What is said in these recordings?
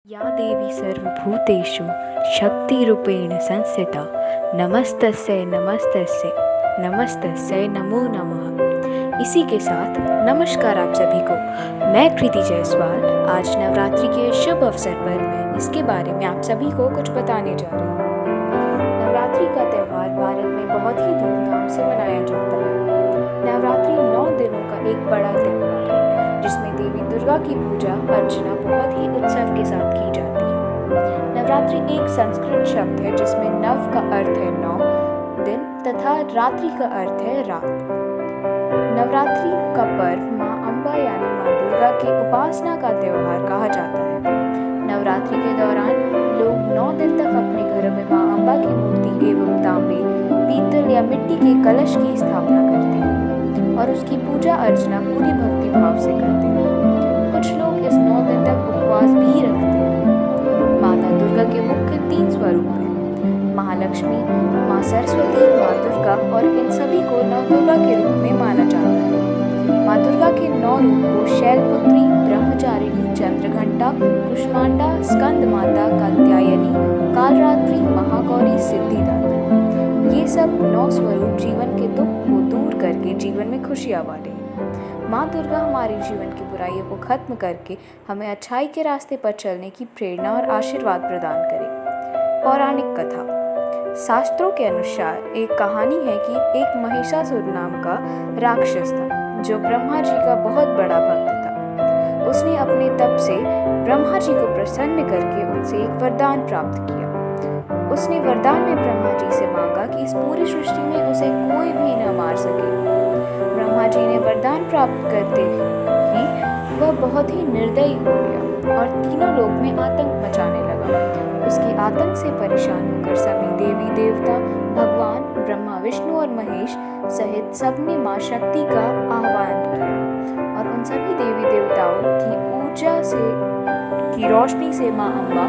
या देवी सर्वभूतेषु शक्तिरूपेण संस्थिता नमस्तस्यै नमस्तस्यै नमस्तस्यै नमो नमः। इसी के साथ नमस्कार आप सभी को। मैं कृति जायसवाल आज नवरात्रि के शुभ अवसर पर मैं इसके बारे में आप सभी को कुछ बताने जा रही हूँ। नवरात्रि का त्यौहार भारत में बहुत ही धूमधाम से मनाया जाता है। नवरात्रि 9 दिनों का एक बड़ा त्यौहार है जिसमें देवी दुर्गा की पूजा अर्चना बहुत ही उत्सव के साथ की जाती है। नवरात्रि एक संस्कृत शब्द है जिसमें नव का अर्थ है 9 दिन तथा रात्रि का अर्थ है रात। नवरात्रि का पर्व माँ अम्बा यानी माँ दुर्गा की उपासना का त्यौहार कहा जाता है। नवरात्रि के दौरान लोग 9 दिन तक अपने घरों में माँ अम्बा की मूर्ति एवं तांबे, पीतल या मिट्टी के कलश की स्थापना करते हैं और उसकी पूजा अर्चना पूरी भक्ति भाव से करते हैं। कुछ लोग इस 9 दिन तक उपवास भी रखते हैं। माता दुर्गा के मुख्य 3 स्वरूप हैं, महालक्ष्मी, माँ सरस्वती, माँ दुर्गा और इन सभी को नवदुर्गा के रूप में माना जाता है। माँ दुर्गा के 9 रूप को शैलपुत्री, ब्रह्मचारिणी, चंद्रघंटा, कुष्मांडा, स्कंद माता, कात्यायनी, कालरात्रि, महागौरी, सिद्धिदात्री, ये सब 9 स्वरूप जीवन के दुख को दूर करके जीवन में खुशियाँ वाले हैं। माँ दुर्गा हमारे जीवन की बुराइयों को खत्म करके हमें अच्छाई के रास्ते पर चलने की प्रेरणा और आशीर्वाद प्रदान करे। पौराणिक कथा। शास्त्रों के अनुसार एक कहानी है कि एक महिषासुर नाम का राक्षस था जो ब्रह्मा जी का बहुत बड़ा भक्त था। उसने अपने तप से ब्रह्मा जी को प्रसन्न करके उनसे एक वरदान प्राप्त किया। उसने वरदान में ब्रह्मा जी से मांगा कि इस पूरी सृष्टि में उसे कोई भी न मार सके। ब्रह्मा जी ने वरदान प्राप्त करते ही वह बहुत ही निर्दयी हो गया और तीनों लोक में आतंक मचाने लगा। उसके आतंक से परेशान होकर सभी देवी देवता, भगवान ब्रह्मा, विष्णु और महेश सहित सबने माँ शक्ति का आह्वान किया और उन सभी देवी देवताओं की ऊर्जा की रोशनी से माँ अम्बा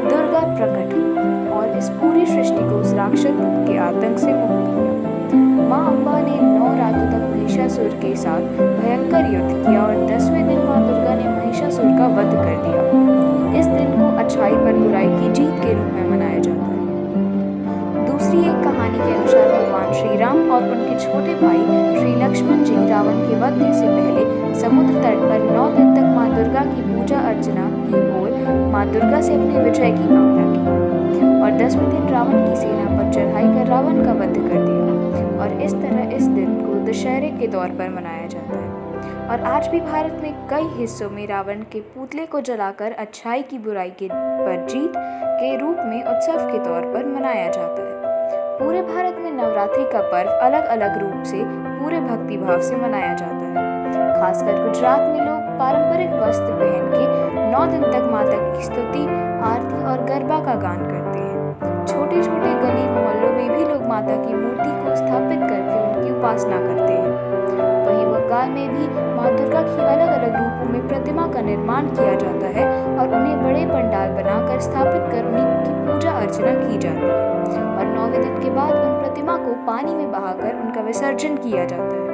दुर्गा प्रकट हुई और इस पूरी सृष्टि को उस राक्षस के आतंक से मुक्त किया। माँ अम्बा ने 9 रातों तक महिषासुर के साथ भयंकर युद्ध किया और 10वें दिन माँ दुर्गा ने महिषासुर का वध कर दिया। इस दिन को अच्छाई पर बुराई की जीत के रूप में मनाया जाता है। दूसरी एक कहानी के अनुसार भगवान श्री राम और उनके छोटे भाई श्री लक्ष्मण जी रावण के वध से पहले समुद्र तट पर 9 दिन तक माँ दुर्गा की पूजा अर्चना की और माँ दुर्गा से अपने विजय की कामना की और 10वें दिन रावण की सेना पर चढ़ाई कर रावण का वध कर दिया और इस तरह इस दिन को दशहरे के तौर पर मनाया जाता है। और आज भी भारत में कई हिस्सों में रावण के पुतले को जलाकर अच्छाई की बुराई पर जीत के रूप में उत्सव के तौर पर मनाया जाता है। पूरे भारत में नवरात्रि का पर्व अलग अलग रूप से पूरे भक्ति भाव से मनाया जाता है। खासकर गुजरात में लोग पारंपरिक वस्त्र पहन के 9 दिन तक माता की स्तुति, आरती और गरबा का गान करते हैं। छोटे छोटे गली मोहल्लों में भी लोग माता की मूर्ति को स्थापित करके उनकी उपासना करते हैं। वहीं बंगाल में भी माँ दुर्गा की अलग अलग रूपों में प्रतिमा का निर्माण किया जाता है और उन्हें बड़े पंडाल बनाकर स्थापित कर उनकी पूजा अर्चना की जाती है और 9वें दिन के बाद उन प्रतिमा को पानी में बहाकर उनका विसर्जन किया जाता है।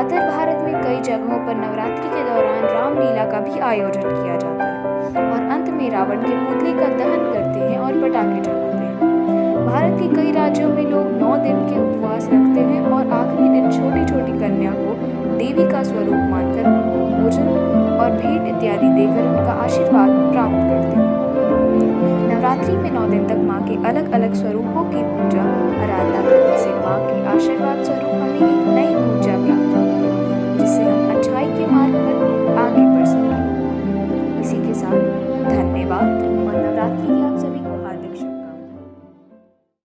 उत्तर भारत में कई जगहों पर नवरात्रि के दौरान रामलीला का भी आयोजन किया जाता है और अंत में रावण के पुतले का दहन करते हैं और पटाखे जलाते हैं। भारत के कई राज्यों में लोग 9 दिन के उपवास रखते हैं और आखिरी दिन छोटी छोटी कन्या को देवी का स्वरूप मानकर उनको भोजन और भेंट इत्यादि देकर उनका आशीर्वाद प्राप्त करते हैं। नवरात्रि में 9 दिन तक माँ के अलग अलग स्वरूपों की पूजा आराधना करने से माँ के आशीर्वाद स्वरूप हमें एक नई ऊर्जा प्राप्त होती है जिससे हम अच्छाई के मार्ग पर आगे बढ़ सकें। इसी के साथ धन्यवाद।